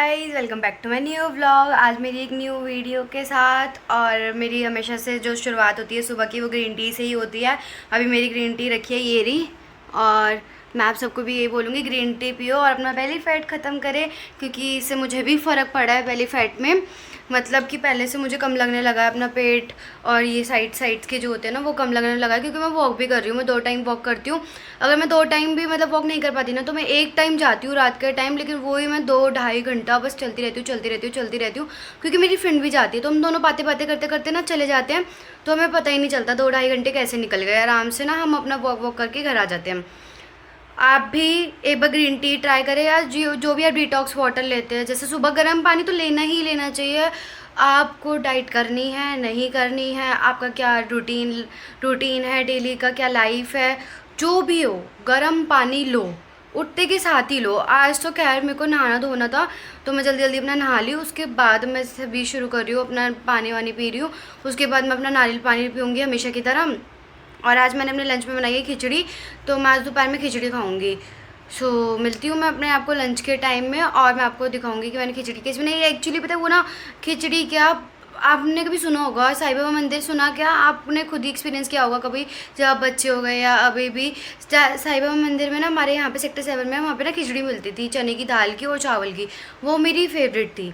Guys, welcome back to my new vlog. आज मेरी एक न्यू वीडियो के साथ। और मेरी हमेशा से जो शुरुआत होती है सुबह की वो ग्रीन टी से ही होती है। अभी मेरी ग्रीन टी रखी है ये रही। और मैं आप सबको भी यही बोलूँगी, ग्रीन टी पियो और अपना बेली फैट ख़त्म करें, क्योंकि इससे मुझे भी फ़र्क पड़ा है बेली फैट में। मतलब कि पहले से मुझे कम लगने लगा है अपना पेट, और ये साइड्स के जो होते हैं ना वो कम लगने लगा है, क्योंकि मैं वॉक भी कर रही हूँ। मैं 2 टाइम वॉक करती हूँ। अगर मैं 2 टाइम भी मतलब वॉक नहीं कर पाती ना तो मैं 1 टाइम जाती हूँ रात के टाइम, लेकिन वो ही मैं 2-2.5 घंटा बस चलती रहती हूँ, क्योंकि मेरी फ्रेंड भी जाती है। तो हम दोनों बातें करते करते ना चले जाते हैं, तो हमें पता ही नहीं चलता 2-2.5 घंटे कैसे निकल गए। आराम से ना हम अपना वॉक करके घर आ जाते हैं। आप भी एक बार ग्रीन टी ट्राई करें, या जो भी आप डिटॉक्स वाटर लेते हैं, जैसे सुबह गर्म पानी तो लेना ही लेना चाहिए। आपको डाइट करनी है नहीं करनी है, आपका क्या रूटीन है डेली का, क्या लाइफ है, जो भी हो, गर्म पानी लो, उठते के साथ ही लो। आज तो खैर मेरे को नहाना धोना था तो मैं जल्दी जल्दी अपना नहा ली। उसके बाद मैं सभी शुरू कर रही हूँ, अपना पानी वानी पी रही हूँ। उसके बाद मैं अपना नारियल पानी पीऊँगी हमेशा की तरह। और आज मैंने अपने लंच में बनाई है खिचड़ी, तो मैं आज दोपहर में खिचड़ी खाऊंगी। सो मिलती हूँ मैं अपने आपको लंच के टाइम में, और मैं आपको दिखाऊंगी कि मैंने खिचड़ी कैसे बनाई है। एक्चुअली पता है वो ना, खिचड़ी क्या, आपने कभी सुना होगा साईं बाबा मंदिर, सुना क्या आपने खुद ही एक्सपीरियंस किया होगा कभी, जब आप बच्चे हो गए या अभी भी। साईं बाबा मंदिर में ना, हमारे यहाँ पे सेक्टर 7 में, वहाँ पे ना खिचड़ी मिलती थी चने की दाल की और चावल की। वो मेरी फेवरेट थी,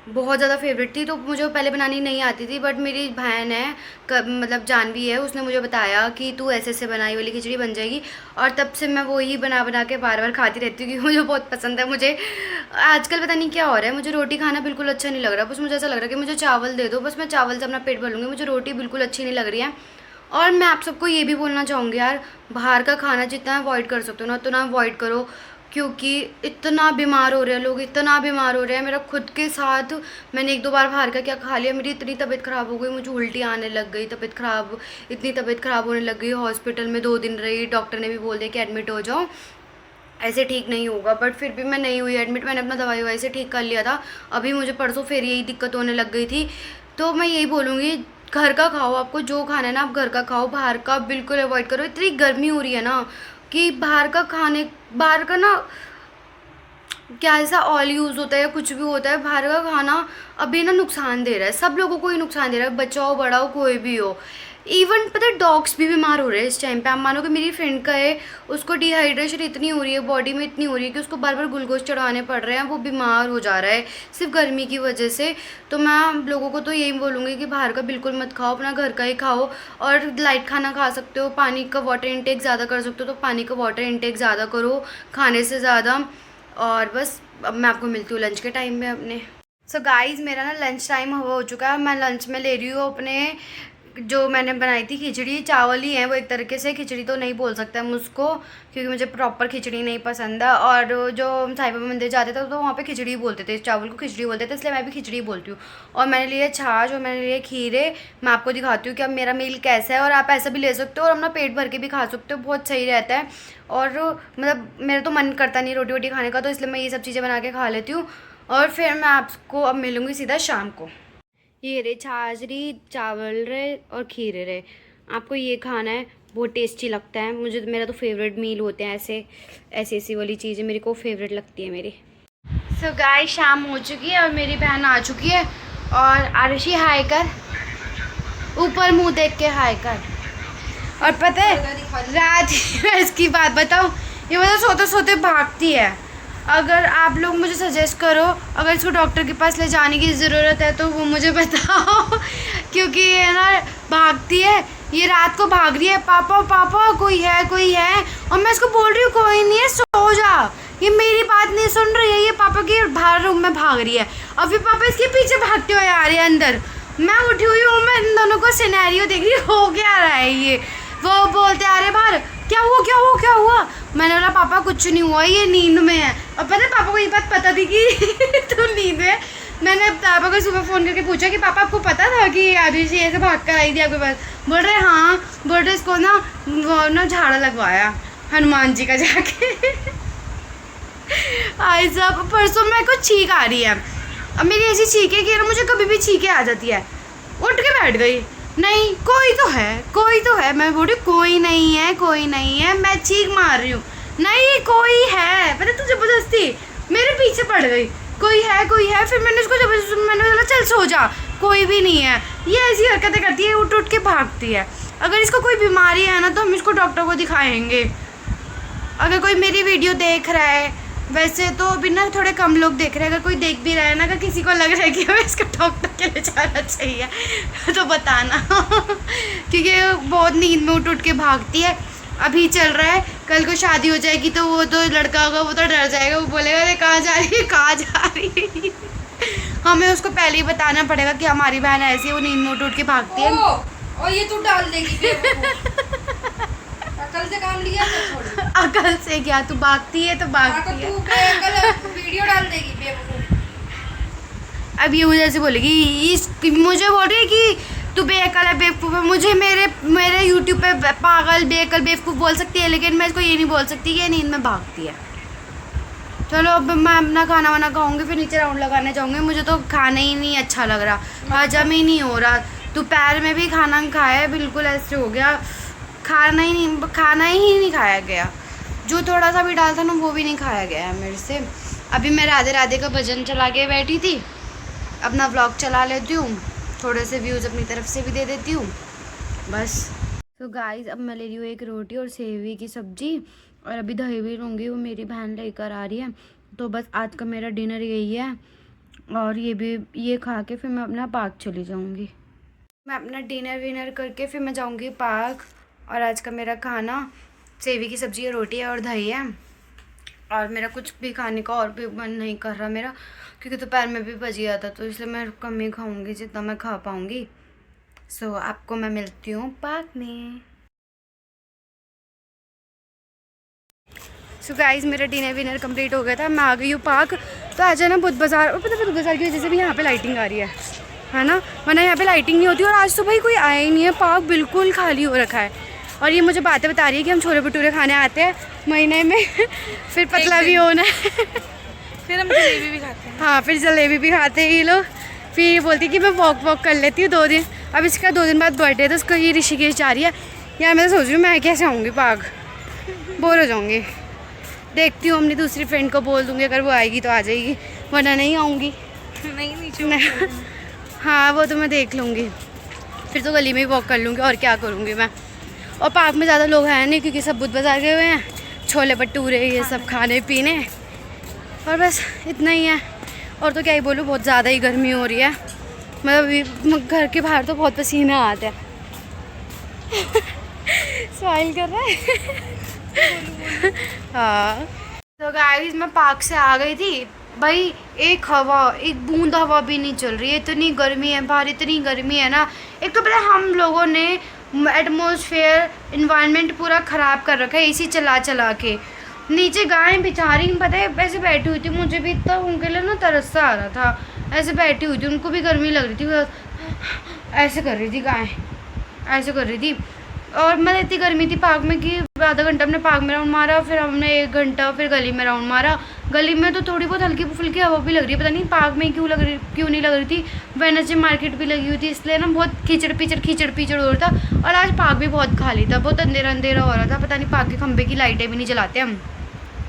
बहुत ज़्यादा फेवरेट थी। तो मुझे वो पहले बनानी नहीं आती थी, बट मेरी बहन है, मतलब जानवी है, उसने मुझे बताया कि तू ऐसे ऐसे बनाई वाली खिचड़ी बन जाएगी। और तब से मैं वो ही बना बना के बार बार खाती रहती हूँ, क्योंकि मुझे बहुत पसंद है। मुझे आजकल पता नहीं क्या हो रहा है, मुझे रोटी खाना बिल्कुल अच्छा नहीं लग रहा। बस मुझे ऐसा लग रहा है कि मुझे चावल दे दो, बस मैं चावल से अपना पेट भर लूँगी। मुझे रोटी बिल्कुल अच्छी नहीं लग रही है। और मैं आप सबको ये भी बोलना चाहूँगी यार, बाहर का खाना जितना अवॉइड कर सकते हो ना उतना अवॉइड करो, क्योंकि इतना बीमार हो रहे हैं लोग, इतना बीमार हो रहे हैं। मेरा खुद के साथ मैंने 1-2 बार बाहर का क्या खा लिया, मेरी इतनी तबीयत ख़राब हो गई, मुझे उल्टी आने लग गई, इतनी तबीयत ख़राब होने लग गई। हॉस्पिटल में 2 दिन रही, डॉक्टर ने भी बोल दिया कि एडमिट हो जाओ, ऐसे ठीक नहीं होगा। बट फिर भी मैं नहीं हुई एडमिट, मैंने अपना दवाई ववाई से ठीक कर लिया था। अभी मुझे परसों फिर यही दिक्कत होने लग गई थी। तो मैं यही बोलूँगी, घर का खाओ, आपको जो खाना है ना आप घर का खाओ, बाहर का बिल्कुल अवॉइड करो। इतनी गर्मी हो रही है ना कि बाहर का ना, क्या ऐसा ऑयल यूज़ होता है या कुछ भी होता है, बाहर का खाना अभी ना नुकसान दे रहा है, सब लोगों को ही नुकसान दे रहा है, बच्चा हो बड़ा हो कोई भी हो। इवन पता है डॉग्स भी बीमार हो रहे हैं इस टाइम पे। आप मानो कि मेरी फ्रेंड का है, उसको डिहाइड्रेशन इतनी हो रही है, बॉडी में इतनी हो रही है कि उसको बार बार ग्लूकोज चढ़ाने पड़ रहे हैं, वो बीमार हो जा रहा है सिर्फ गर्मी की वजह से। तो मैं आप लोगों को तो यही बोलूँगी कि बाहर का बिल्कुल मत खाओ, अपना घर का ही खाओ। और लाइट खाना खा सकते हो, पानी का वाटर इंटेक ज़्यादा कर सकते हो तो पानी का वाटर इंटेक ज़्यादा करो खाने से ज़्यादा। और बस अब मैं आपको मिलती हूँ लंच के टाइम में अपने। सो गाइज़, मेरा ना लंच टाइम हो चुका है। मैं लंच में ले रही हूँ अपने, जो मैंने बनाई थी खिचड़ी, चावल ही है वो एक तरीके से, खिचड़ी तो नहीं बोल सकते हम उसको, क्योंकि मुझे प्रॉपर खिचड़ी नहीं पसंद है। और जो हम साईं बाबा मंदिर जाते थे तो वहाँ पे खिचड़ी बोलते थे, चावल को खिचड़ी बोलते थे, इसलिए मैं भी खिचड़ी बोलती हूँ। और मैंने लिए छाछ और मैंने लिए खीरे। मैं आपको दिखाती हूँ कि अब मेरा मील कैसा है, और आप ऐसा भी ले सकते हो और अपना पेट भर के भी खा सकते हो, बहुत सही रहता है। और मतलब मेरा तो मन करता नहीं रोटी वोटी खाने का, तो इसलिए मैं ये सब चीज़ें बना के खा लेती हूँ। और फिर मैं आपको अब मिलूँगी सीधा शाम को। ये रे छाछ चावल रहे और खीरे रहे, आपको ये खाना है, बहुत टेस्टी लगता है मुझे। मेरा तो फेवरेट मील होते हैं ऐसी वाली चीज़ें मेरे को फेवरेट लगती है मेरी। सो गाइस, शाम हो चुकी है और मेरी बहन आ चुकी है। और आरुषि हाय कर, ऊपर मुंह देख के हाय कर। और पता है रात मैं इसकी बात बताऊँ, ये मतलब सोते सोते भागती है। अगर आप लोग मुझे सजेस्ट करो, अगर इसको डॉक्टर के पास ले जाने की ज़रूरत है तो वो मुझे बताओ क्योंकि ये ना भागती है, ये रात को भाग रही है, पापा पापा कोई है कोई है। और मैं इसको बोल रही हूँ कोई नहीं है, सो जा। ये मेरी बात नहीं सुन रही है, ये पापा के बाहर रूम में भाग रही है, और फिर पापा इसके पीछे भागते हुए आ रहे हैं अंदर। मैं उठी हुई हूँ, मैं इन दोनों को सिनेरियो देख रही, हो क्या रहा है ये। वो बोलते आ रहे बाहर, क्या हुआ क्या हुआ क्या हुआ। मैंने बोला पापा कुछ नहीं हुआ, ये नींद में है। और पता है पापा को ये बात पता थी कि तुम नींद में। मैंने पापा को सुबह फ़ोन करके पूछा कि पापा आपको पता था कि आरुषि ऐसे भाग कर आई थी आपके पास। बोल रहे हाँ, बोल रहे इसको ना वो ना झाड़ा लगवाया हनुमान जी का जाके आई साहब, परसों मेरे को छींक आ रही है। अब मेरी ऐसी छींक है कि ना मुझे कभी भी छींकें आ जाती है। उठ के बैठ गई, नहीं कोई तो है। मैं बोल रही कोई नहीं है, मैं चीख मार रही हूँ, नहीं कोई है। पता तू जबरदस्ती मेरे पीछे पड़ गई, कोई है। फिर मैंने उसको जबरदस्ती मैंने बोला चल सो जा, कोई भी नहीं है। ये ऐसी हरकतें करती है, उठ उठ के भागती है। अगर इसको कोई बीमारी है ना तो हम इसको डॉक्टर को दिखाएंगे। अगर कोई मेरी वीडियो देख रहा है, वैसे तो अभी ना थोड़े कम लोग देख रहे हैं, अगर कोई देख भी रहा है ना, अगर किसी को लग रहा है कि हमें इसको डॉक्टर के लिए जाना चाहिए तो बताना क्योंकि बहुत नींद में उठ उठ के भागती है। अभी चल रहा है, कल को शादी हो जाएगी तो वो तो लड़का होगा, वो तो डर जाएगा, वो बोलेगा अरे कहाँ जा रही है, कहाँ जा रही है हमें उसको पहले ही बताना पड़ेगा कि हमारी बहन ऐसी है, वो नींद में उठ उठ के भागती है। और ये तू डाल देगी अकल से काम लिया तो छोड़। अकल से क्या, तू भागती है तो भागती है। तू बेअकल वीडियो डाल देगी बेवकूफ। अब ये मुझे ऐसे बोलेगी, मुझे बोल रही है कि तू बेअकल है, बेवकूफ़ है। मुझे मेरे यूट्यूब पे पागल, बेअकल, बेवकूफ़ बोल सकती है, लेकिन मैं इसको ये नहीं बोल सकती कि ये नींद में भागती है। चलो अब मैं अपना खाना वाना खाऊंगी, फिर नीचे राउंड लगाने जाऊंगी। मुझे तो खाना ही नहीं अच्छा लग रहा, हजम ही नहीं हो रहा। दोपहर में भी खाना खाया, बिल्कुल ऐसे हो गया, खाना ही नहीं खाया गया। जो थोड़ा सा भी डाला था ना वो भी नहीं खाया गया है मेरे से। अभी मैं राधे राधे का भजन चला के बैठी थी, अपना व्लॉग चला लेती हूँ, थोड़े से व्यूज़ अपनी तरफ से भी दे देती हूँ बस। तो गाइस अब मैं ले रही हूँ एक रोटी और सेवी की सब्ज़ी, और अभी दही भी लूँगी, वो मेरी बहन लेकर आ रही है। तो बस आज का मेरा डिनर यही है, और ये खा के फिर मैं अपना पार्क चली जाऊँगी। मैं अपना डिनर विनर करके फिर मैं जाऊँगी पार्क। और आज का मेरा खाना सेवी की सब्ज़ी, रोटी है और दही है, और मेरा कुछ भी खाने का और भी मन नहीं कर रहा मेरा, क्योंकि दोपहर में भी बच गया था, तो इसलिए मैं कम ही खाऊंगी जितना मैं खा पाऊंगी। सो आपको मैं मिलती हूँ पार्क में। सो गाइस मेरा डिनर विनर कंप्लीट हो गया था, मैं आ गई हूँ पार्क। तो आज है ना बुध बाज़ार, और पता है बुध बाज़ार की वजह से भी यहाँ पे लाइटिंग आ रही है ना, वरना यहाँ पे लाइटिंग नहीं होती। और आज तो भाई कोई आया ही नहीं है, पार्क बिल्कुल खाली हो रखा है। और ये मुझे बातें बता रही है कि हम छोले भटूरे खाने आते हैं महीने में फिर पतला भी होना है फिर हम जलेबी भी खाते हैं। हाँ, फिर जलेबी भी खाते हैं ये लोग। फिर ये बोलती है कि मैं वॉक कर लेती हूँ 2 दिन। अब इसका 2 दिन बाद बर्थडे है, तो उसको ये ऋषिकेश जा रही है। यार मैं तो सोच रही हूँ मैं कैसे आऊँगी पार्क, बोर हो जाऊँगी। देखती हूँ अपनी दूसरी फ्रेंड को बोल दूँगी, अगर वो आएगी तो आ जाएगी, वरना नहीं आऊँगी। नहीं हाँ वो तो मैं देख लूँगी, फिर तो गली में ही वॉक कर लूँगी, और क्या करूँगी मैं। और पार्क में ज़्यादा लोग हैं नहीं, क्योंकि सब बुध बाज़ार गए हुए हैं, छोले भटूरे ये सब खाने पीने, और बस इतना ही है। और तो क्या ही बोलूँ, बहुत ज़्यादा ही गर्मी हो रही है। मतलब घर के बाहर तो बहुत पसीना आता है स्माइल कर रहा है हाँ। तो गाइस मैं पार्क से आ गई थी भाई, एक बूंद हवा भी नहीं चल रही है, इतनी गर्मी है बाहर, इतनी गर्मी है ना। एक तो पता है हम लोगों ने एटमॉस्फेयर इन्वायरमेंट पूरा ख़राब कर रखा है, एसी चला चला के। नीचे गायें बेचारी पता है ऐसे बैठी हुई थी, मुझे भी इतना उनके लिए ना तरस सा आ रहा था, ऐसे बैठी हुई थी, उनको भी गर्मी लग रही थी, ऐसे कर रही थी गायें, ऐसे कर रही थी। और मैं इतनी गर्मी थी पार्क में कि आधा घंटा हमने पार्क में राउंड मारा, फिर हमने 1 घंटा फिर गली में राउंड मारा। गली में तो थोड़ी बहुत हल्की फुल्की हवा भी लग रही है, पता नहीं पार्क में क्यों नहीं लग रही थी। वेडनेसडे मार्केट भी लगी हुई थी, इसलिए ना बहुत कीचड़ पीचड़ हो रहा था। और आज पार्क भी बहुत खाली था, बहुत अंधेरा हो रहा था, पता नहीं पार्क के खंभे की लाइटें भी नहीं जलाते हम,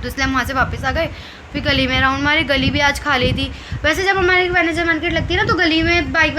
तो इसलिए हम वहाँ से वापस आ गए। फिर गली में राउंड मारे, गली भी आज खाली थी। वैसे जब हमारी वेडनेसडे मार्केट लगती है ना, तो गली में बाइक